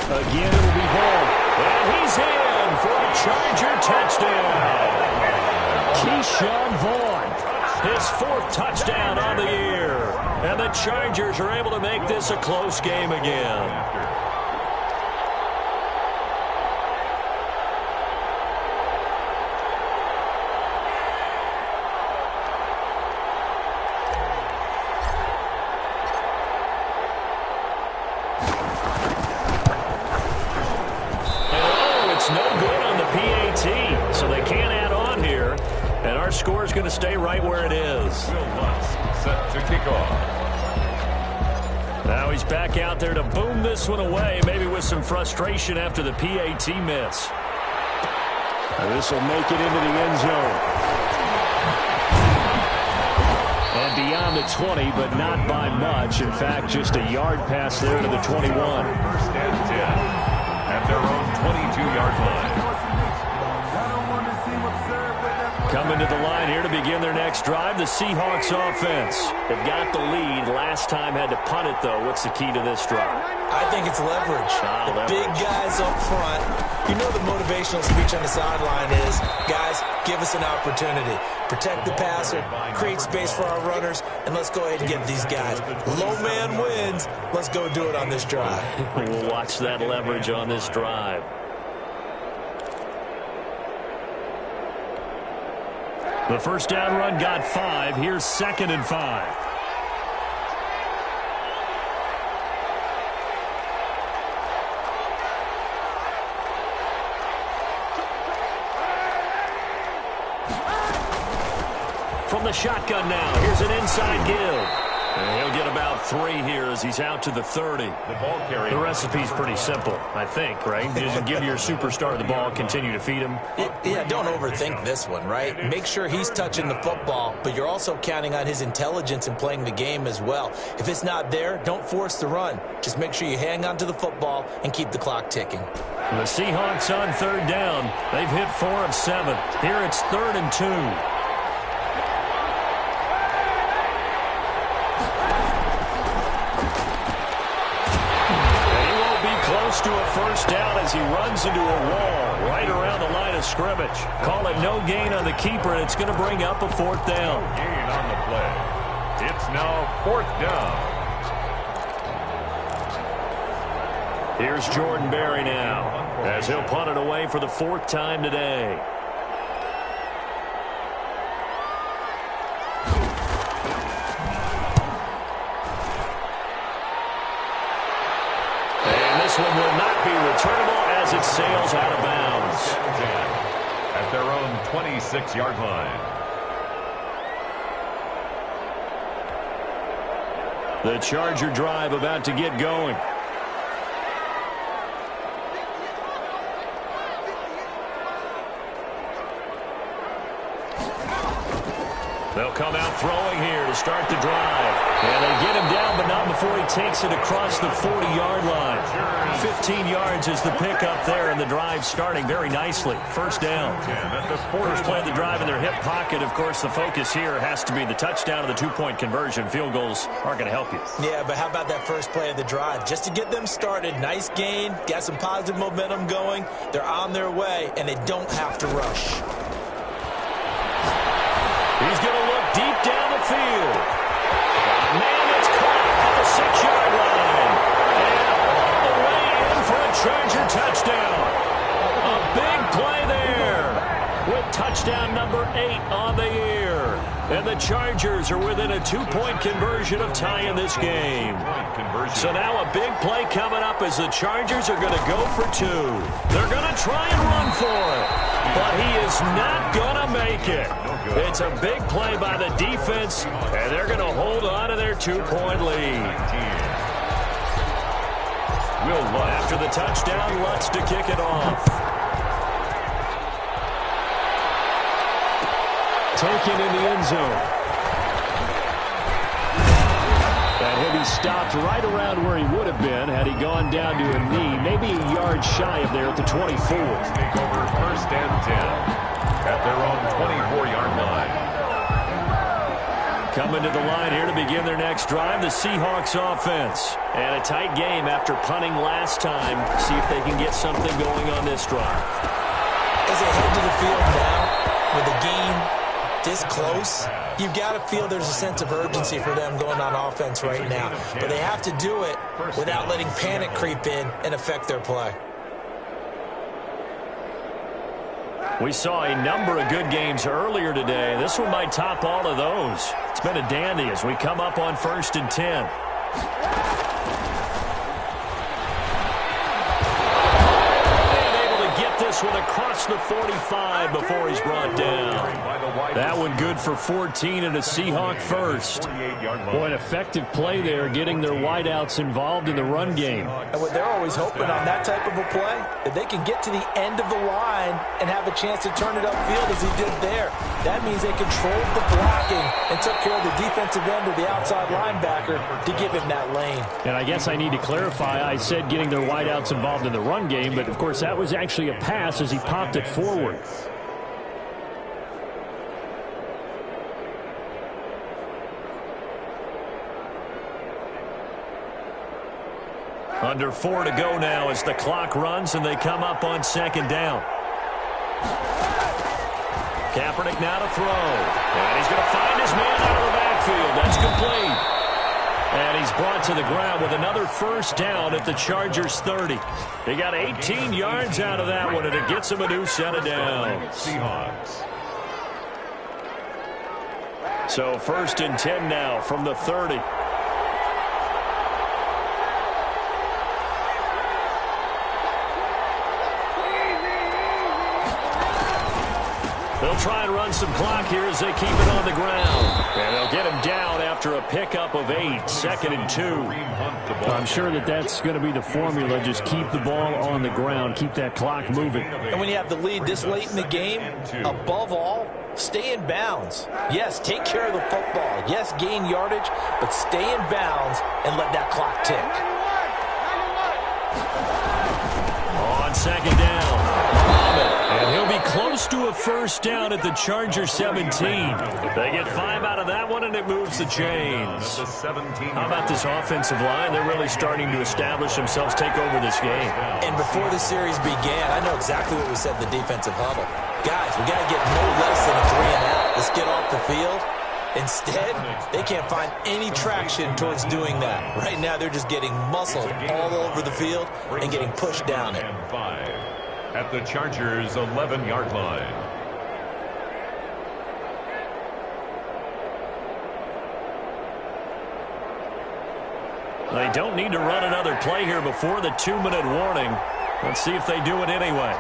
Again, it'll be Vaughn. And he's in for a Charger touchdown. Keyshawn Vaughn. His 4th touchdown on the year. And the Chargers are able to make this a close game again. Score is going to stay right where it is. Set to kick off. Now he's back out there to boom this one away, maybe with some frustration after the PAT miss. This will make it into the end zone. And beyond the 20, but not by much. In fact, just a yard pass there to the 21. 1st and 10 at their own 22-yard line. Coming to the line here to begin their next drive, the Seahawks offense. They've got the lead. Last time had to punt it, though. What's the key to this drive? I think it's leverage. Leverage. Big guys up front. You know the motivational speech on the sideline is, guys, give us an opportunity. Protect the passer, create space for our runners, and let's go ahead and get these guys. Low man wins. Let's go do it on this drive. We'll watch that leverage on this drive. The 1st down run got 5. Here's 2nd and 5. From the shotgun now, here's an inside give. And he'll get about 3 here as he's out to the 30. The recipe's pretty simple, I think, right? Just give your superstar the ball, continue to feed him. Yeah, don't overthink this one, right? Make sure he's touching the football, but you're also counting on his intelligence in playing the game as well. If it's not there, don't force the run. Just make sure you hang on to the football and keep the clock ticking. The Seahawks on 3rd down. They've hit 4 of 7. Here it's 3rd and 2. Close to a 1st down as he runs into a wall right around the line of scrimmage. Call it no gain on the keeper, and it's going to bring up a 4th down. No gain on the play. It's now 4th down. Here's Jordan Berry now as he'll punt it away for the 4th time today. This one will not be returnable as it sails out of bounds. At their own 26-yard line. The Charger drive about to get going. They'll come out throwing here to start the drive. And they get him down, but not before he takes it across the 40-yard line. 15 yards is the pickup there, and the drive starting very nicely. First down. First play of the drive in their hip pocket. Of course, the focus here has to be the touchdown and the two-point conversion. Field goals aren't going to help you. Yeah, but how about that first play of the drive? Just to get them started, nice gain, got some positive momentum going. They're on their way, and they don't have to rush. He's going to look deep down the field. Man, it's caught at the 6-yard line. And all the way in for a Charger touchdown. A big play there with touchdown number 8 on the year. And the Chargers are within a 2-point conversion of tying this game. So now a big play coming up as the Chargers are going to go for 2. They're going to try and run for it, but he is not going to make it. It's a big play by the defense, and they're going to hold on to their 2-point lead. After the touchdown, Lutz to kick it off. Taken in the end zone. And he'll be stopped right around where he would have been had he gone down to a knee, maybe a yard shy of there at the 24. Take over first and 10 at their own 24-yard line. Coming to the line here to begin their next drive, the Seahawks offense. And a tight game after punting last time. See if they can get something going on this drive. As they head to the field now, with the game this close, you've got to feel there's a sense of urgency for them going on offense right now. But they have to do it without letting panic creep in and affect their play. We saw a number of good games earlier today. This one might top all of those. It's been a dandy as we come up on first and 10. This one across the 45 before he's brought down. That one good for 14 and a Seahawk first. Boy, an effective play there, getting their wideouts involved in the run game. And what they're always hoping on that type of a play, that they can get to the end of the line and have a chance to turn it upfield as he did there. That means they controlled the blocking and took care of the defensive end of the outside linebacker to give him that lane. And I guess I need to clarify, I said getting their wideouts involved in the run game, but of course that was actually a pass as he popped it forward. Under 4 to go now as the clock runs and they come up on second down. Kaepernick now to throw. And he's going to find his man out of the backfield. That's complete. And he's brought to the ground with another first down at the Chargers 30. He got 18 yards out of that one, and it gets him a new set of downs. Seahawks. So first and 10 now from the 30. They'll try and run some clock here as they keep it on the ground. And they'll get him down after a pickup of 8, second and 2. I'm sure that's going to be the formula. Just keep the ball on the ground. Keep that clock moving. And when you have the lead this late in the game, above all, stay in bounds. Yes, take care of the football. Yes, gain yardage, but stay in bounds and let that clock tick. On second down. And he'll be close to a first down at the Charger 17. They get 5 out of that one, and it moves the chains. How about this offensive line? They're really starting to establish themselves, take over this game. And before the series began, I know exactly what we said in the defensive huddle. Guys, we got to get no less than a 3-and-out. Let's get off the field. Instead, they can't find any traction towards doing that. Right now, they're just getting muscled all over the field and getting pushed down it. At the Chargers' 11-yard line. They don't need to run another play here before the 2-minute warning. Let's see if they do it anyway.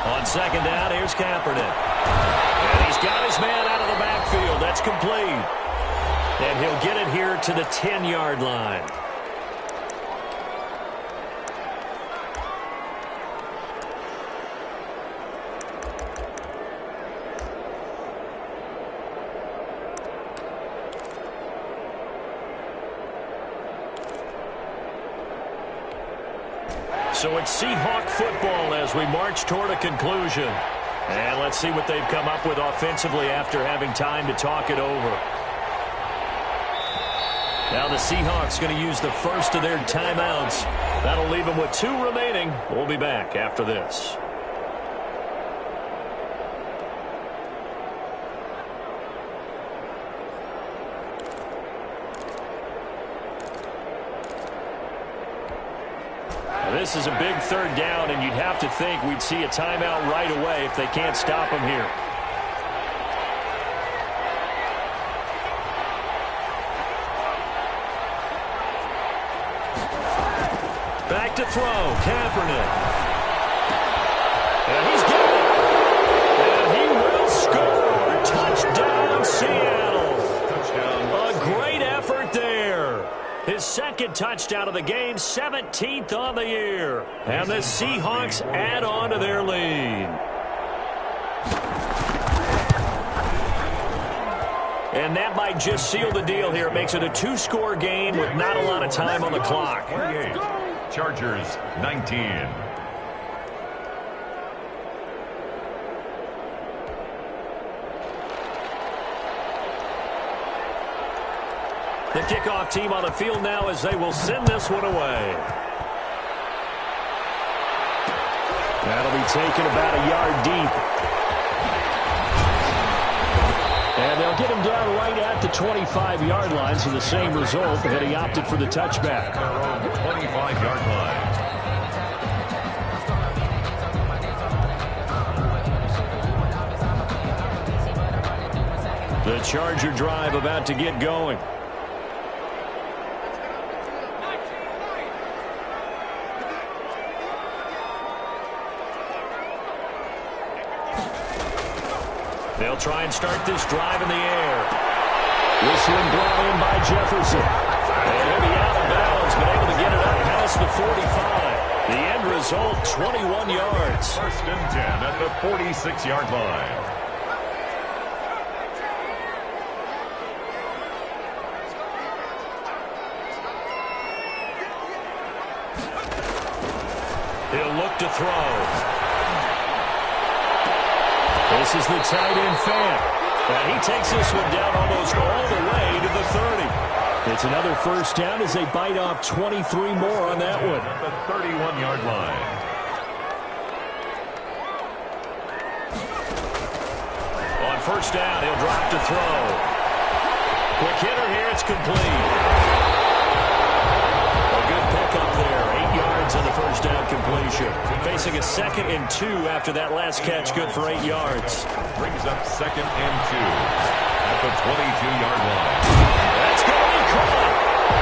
On second down, here's Kaepernick. And he's got his man out of the backfield. That's complete. And he'll get it here to the 10-yard line. So it's Seahawk football as we march toward a conclusion. And let's see what they've come up with offensively after having time to talk it over. Now the Seahawks going to use the first of their timeouts. That'll leave them with 2 remaining. We'll be back after this. This is a big 3rd down, and you'd have to think we'd see a timeout right away if they can't stop them here. Back to throw, Kaepernick. And he's got it. And he will score. Touchdown, Seattle. Touchdown. A great effort there. His 2nd touchdown of the game, 17th on the year. And the Seahawks add on to their lead. And that might just seal the deal here. It makes it a 2-score game with not a lot of time on the clock. 28. Chargers, 19. The kickoff team on the field now as they will send this one away. That'll be taken about a yard deep. And they'll get him down right at the 25-yard line, so the same result, and he opted for the touchback. 25-yard line. The Charger drive about to get going. They'll try and start this drive in the air. This one brought in by Jefferson. And he'll be out of bounds, but able to get it up past the 45. The end result, 21 yards. 1st and 10 at the 46-yard line. He'll look to throw. This is the tight end fan. And he takes this one down almost all the way to the 30. It's another 1st down as they bite off 23 more on that one. At the 31-yard line. On 1st down, he'll drop to throw. Quick hitter here, it's complete. A good pickup there. 8 yards on the 1st down completion. Facing a 2nd and 2 after that last catch, good for 8 yards. Brings up 2nd and 2 at the 22-yard line. That's going to be caught.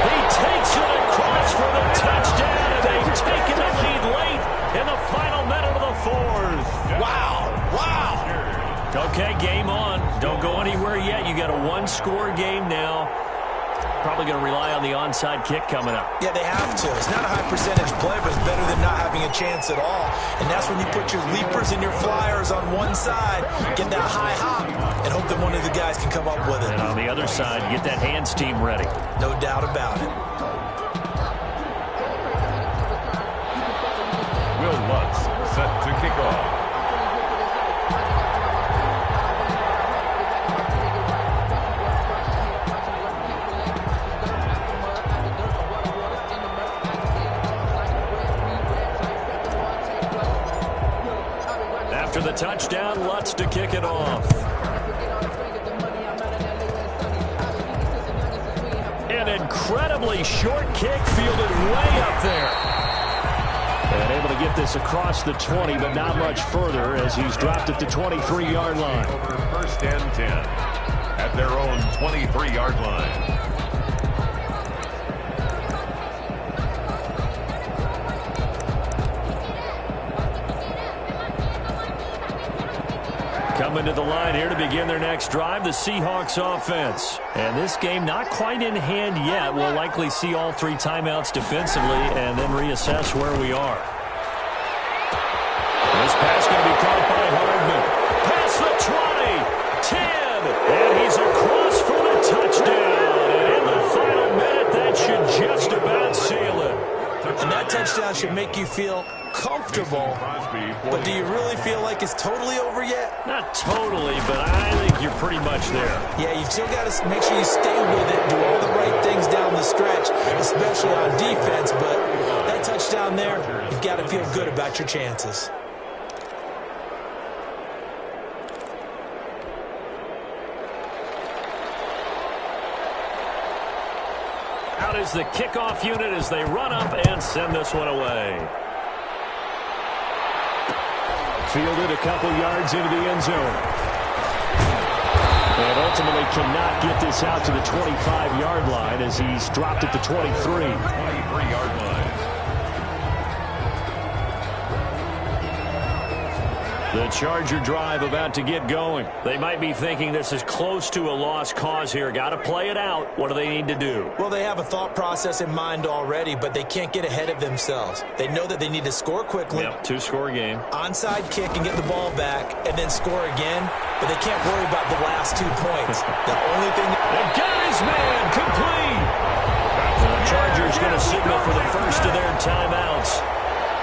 He takes it across for the touchdown, and they've taken the lead late in the final minute of the 4th. Wow. Wow. Okay, game on. Don't go anywhere yet. You got a 1-score game now. Probably going to rely on the onside kick coming up. Yeah, they have to. It's not a high percentage play, but it's better than not having a chance at all. And that's when you put your leapers and your flyers on one side, get that high hop, and hope that one of the guys can come up with it. And on the other side, get that hands team ready. No doubt about it. Will Lutz set to kick off. After the touchdown, Lutz to kick it off. An incredibly short kick fielded way up there. And able to get this across the 20, but not much further as he's dropped at the 23-yard line. Over 1st and 10 at their own 23-yard line. Coming to the line here to begin their next drive, the Seahawks offense. And this game not quite in hand yet. We'll likely see all 3 timeouts defensively and then reassess where we are. This pass going to be caught by Hardman. Past the 20, 10, and he's across for the touchdown. And in the final minute, that should just about seal it. And that touchdown touchdown should make you feel comfortable, but do you really feel like it's totally over yet? Not totally, but I think you're pretty much there. Yeah, you've still got to make sure you stay with it, do all the right things down the stretch, especially on defense, but that touchdown there, you've got to feel good about your chances. Out is the kickoff unit as they run up and send this one away. Fielded a couple yards into the end zone. And ultimately cannot get this out to the 25-yard line as he's dropped at the 23. 23-yard line. The Charger drive about to get going. They might be thinking this is close to a lost cause here. Got to play it out. What do they need to do? Well, they have a thought process in mind already, but they can't get ahead of themselves. They know that they need to score quickly. Yep, two-score game. Onside kick and get the ball back, and then score again. But they can't worry about the last 2 points. The only thing... They got his man complete. The Chargers going to signal for the first of their timeouts,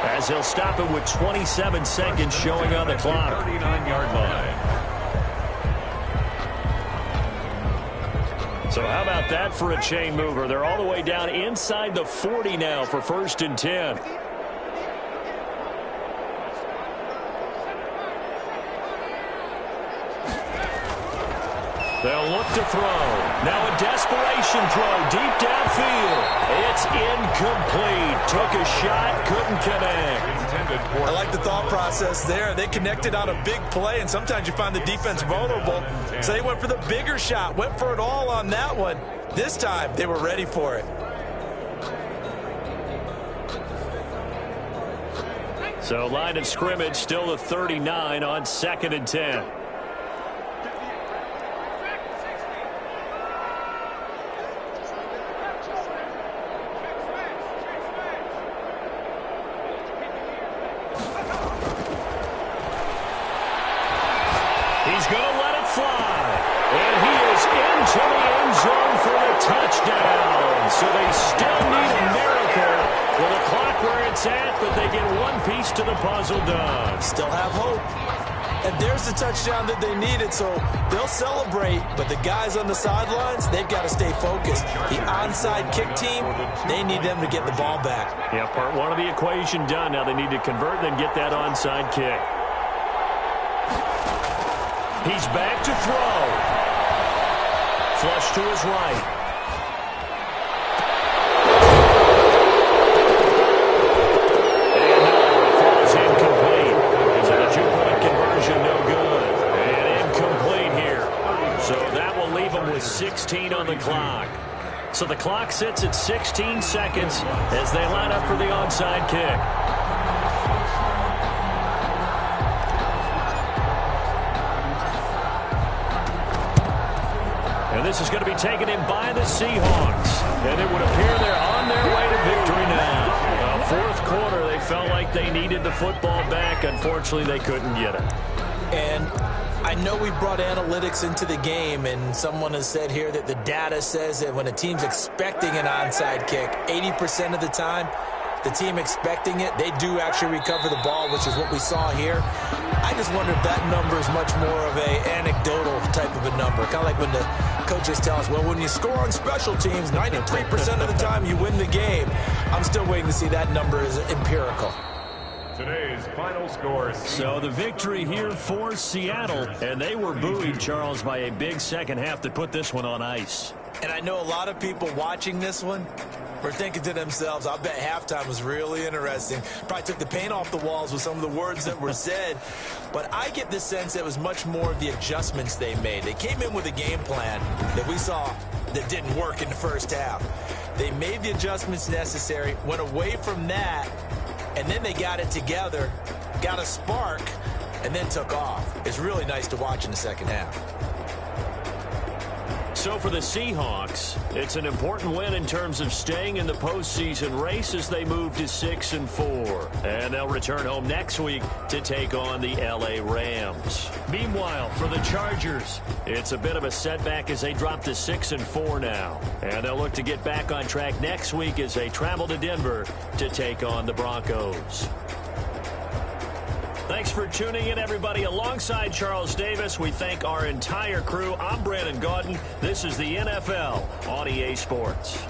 as they'll stop it with 27 seconds showing on the clock. 39-yard line. So how about that for a chain mover? They're all the way down inside the 40 now for 1st and 10. They'll look to throw. Now a desperation throw deep downfield. It's incomplete. Took a shot, couldn't connect. I like the thought process there. They connected on a big play, and sometimes you find the defense vulnerable. So they went for the bigger shot, went for it all on that one. This time, they were ready for it. So line of scrimmage still the 39 on 2nd and 10. He's going to let it fly. And he is into the end zone for the touchdown. So they still need a miracle with the clock where it's at, but they get one piece to the puzzle done. Still have hope. And there's the touchdown that they needed, so they'll celebrate. But the guys on the sidelines, they've got to stay focused. The onside kick team, they need them to get the ball back. Yeah, part one of the equation done. Now they need to convert and get that onside kick. He's back to throw. Flush to his right. And now it falls incomplete. So the 2-point conversion no good. And incomplete here. So that will leave him with 16 on the clock. So the clock sits at 16 seconds as they line up for the onside kick. And this is going to be taken in by the Seahawks. And it would appear they're on their way to victory now. Fourth quarter, they felt like they needed the football back. Unfortunately, they couldn't get it. And I know we brought analytics into the game, and someone has said here that the data says that when a team's expecting an onside kick, 80% of the time, the team expecting it, they do actually recover the ball, which is what we saw here. I just wonder if that number is much more of a anecdotal type of a number. Kind of like when the coaches tell us, well, when you score on special teams, 93% of the time you win the game. I'm still waiting to see that number is empirical. Today's final score. So the victory here for Seattle, and they were buoyed, Charles, by a big second half to put this one on ice. And I know a lot of people watching this one were thinking to themselves, I bet halftime was really interesting. Probably took the paint off the walls with some of the words that were said. But I get the sense that it was much more of the adjustments they made. They came in with a game plan that we saw that didn't work in the first half. They made the adjustments necessary, went away from that, and then they got it together, got a spark, and then took off. It's really nice to watch in the second half. So for the Seahawks, it's an important win in terms of staying in the postseason race as they move to 6-4. And they'll return home next week to take on the LA Rams. Meanwhile, for the Chargers, it's a bit of a setback as they drop to 6-4 now. And they'll look to get back on track next week as they travel to Denver to take on the Broncos. Thanks for tuning in, everybody. Alongside Charles Davis, we thank our entire crew. I'm Brandon Gaudin. This is the NFL on EA Sports.